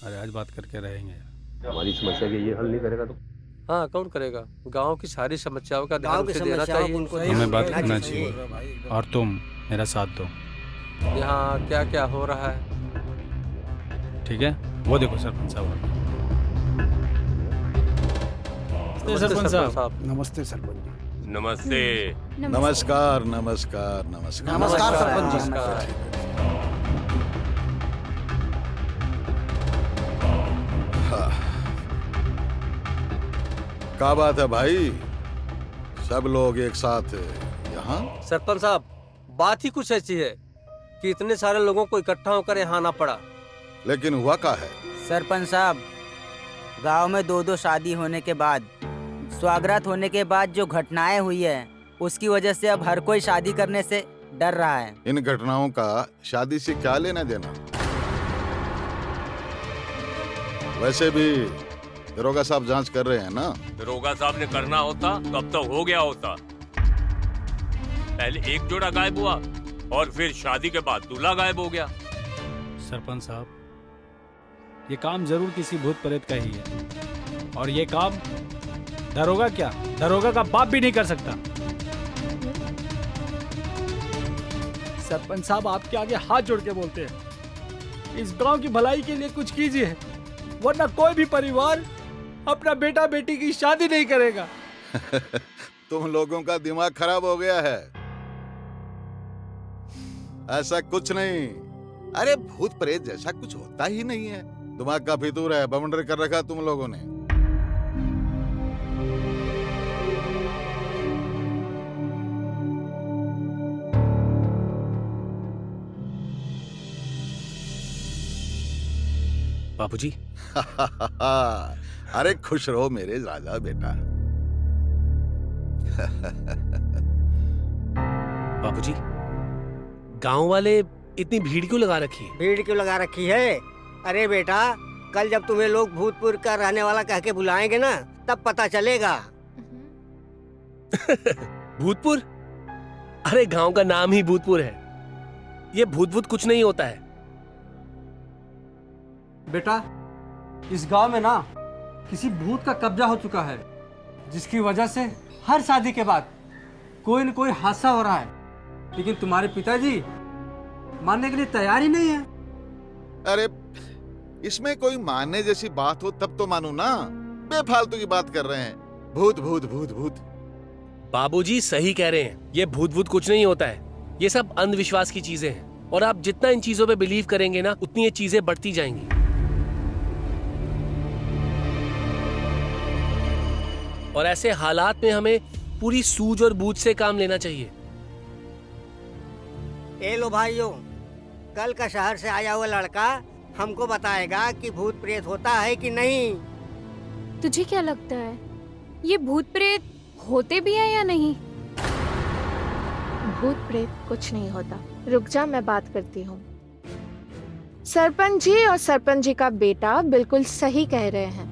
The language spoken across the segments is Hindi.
अरे आज बात करके रहेंगे यार। हमारी समस्या के ये हल नहीं करेगा तो हाँ, कौन करेगा? गांव की सारी समस्याओं का ध्यान गांव की उसे देना समस्याओं चाहिए। को उनको हमें बात देखना करना चाहिए। चाहिए और तुम मेरा साथ दो, यहाँ क्या क्या हो रहा है? ठीक है? वो देखो सरपंच साहब। नमस्ते सरपंच साहब। नमस्ते सरपंच जी। नमस्ते। नमस्कार नमस्कार नमस्कार नमस्कार सरपंच जी। नमस्कार। क्या बात है भाई, सब लोग एक साथ यहाँ? सरपंच साहब, बात ही कुछ ऐसी है कि इतने सारे लोगों को इकट्ठा होकर यहाँ आना पड़ा। लेकिन हुआ क्या है? सरपंच साहब, गांव में दो दो शादी होने के बाद, स्वागत होने के बाद जो घटनाएं हुई है, उसकी वजह से अब हर कोई शादी करने से डर रहा है। इन घटनाओं का शादी से क्या लेना देना? वैसे भी दरोगा साहब जांच कर रहे हैं ना? दरोगा साहब ने करना होता तो अब तो हो गया होता। पहले एक जोड़ा गायब हुआ और फिर शादी के बाद दूल्हा गायब हो गया। सरपंच साहब, ये काम जरूर किसी भूत प्रेत का ही है, और ये काम दरोगा क्या, दरोगा का बाप भी नहीं कर सकता। सरपंच साहब, आपके आगे हाथ जोड़ के बोलते हैं, इस गांव की भलाई के लिए कुछ कीजिए, वरना कोई भी परिवार अपना बेटा बेटी की शादी नहीं करेगा। तुम लोगों का दिमाग खराब हो गया है। ऐसा कुछ नहीं, अरे भूत प्रेत जैसा कुछ होता ही नहीं है। दिमाग का फितूर है, बवंडर कर रखा तुम लोगों ने। बापूजी। अरे खुश रहो मेरे राजा बेटा। बापूजी, गांव वाले इतनी भीड़ क्यों लगा रखी है? भीड़ क्यों लगा रखी है? अरे बेटा, कल जब तुम्हें लोग भूतपुर का रहने वाला कह के बुलाएंगे ना, तब पता चलेगा। भूतपुर? अरे गांव का नाम ही भूतपुर है। ये भूत कुछ नहीं होता है। बेटा, इस गांव में ना किसी भूत का कब्जा हो चुका है, जिसकी वजह से हर शादी के बाद कोई न कोई हादसा हो रहा है। लेकिन तुम्हारे पिताजी मानने के लिए तैयार ही नहीं है। अरे इसमें कोई मानने जैसी बात हो तब तो मानू ना, बेफालतू की बात कर रहे हैं। भूत भूत भूत भूत। बाबूजी सही कह रहे हैं, ये भूत कुछ नहीं होता है। ये सब अंधविश्वास की चीजें हैं, और आप जितना इन चीजों पे बिलीव करेंगे ना, उतनी ये चीजें बढ़ती जाएंगी। और ऐसे हालात में हमें पूरी सूझ और बूझ से काम लेना चाहिए। ए लो भाइयों, कल का शहर से आया हुआ लड़का हमको बताएगा कि भूत प्रेत होता है कि नहीं। तुझे क्या लगता है, ये भूत प्रेत होते भी हैं या नहीं? भूत प्रेत कुछ नहीं होता। रुक जा, मैं बात करती हूँ। सरपंच जी और सरपंच जी का बेटा बिल्कुल सही कह रहे हैं।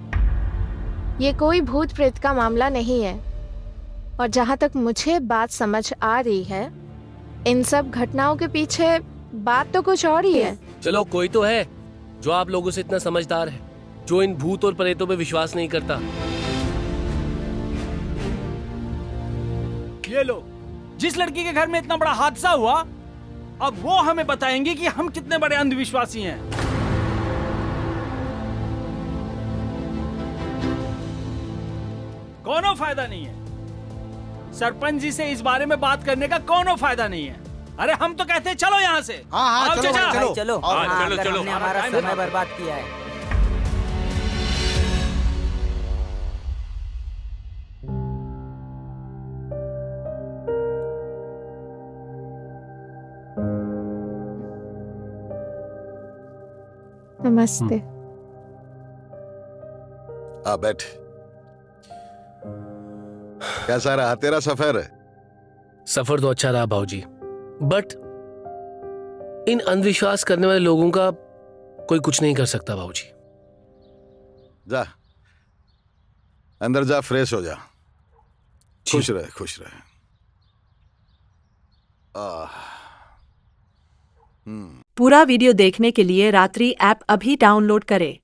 ये कोई भूत प्रेत का मामला नहीं है, और जहाँ तक मुझे बात समझ आ रही है, इन सब घटनाओं के पीछे बात तो कुछ और ही है। चलो, कोई तो है जो आप लोगों से इतना समझदार है, जो इन भूत और प्रेतों पे विश्वास नहीं करता। ये लो, जिस लड़की के घर में इतना बड़ा हादसा हुआ, अब वो हमें बताएंगे कि हम कितने बड़े अंधविश्वासी हैं। कोनो फायदा नहीं है, सरपंच जी से इस बारे में बात करने का कोनो फायदा नहीं है। अरे हम तो कहते हैं चलो यहाँ से। हाँ, आओ चलो, चाचा। चलो। चलो, हाँ, हाँ, चलो, अगर चलो। हमने हमारा समय बर्बाद किया है। नमस्ते। आ बैठ। कैसा रहा तेरा सफर? सफर तो अच्छा रहा भाऊजी, बट इन अंधविश्वास करने वाले लोगों का कोई कुछ नहीं कर सकता भाऊजी। जा अंदर जा, फ्रेश हो जा। खुश रहे, खुश रहे। पूरा वीडियो देखने के लिए रात्रि ऐप अभी डाउनलोड करें।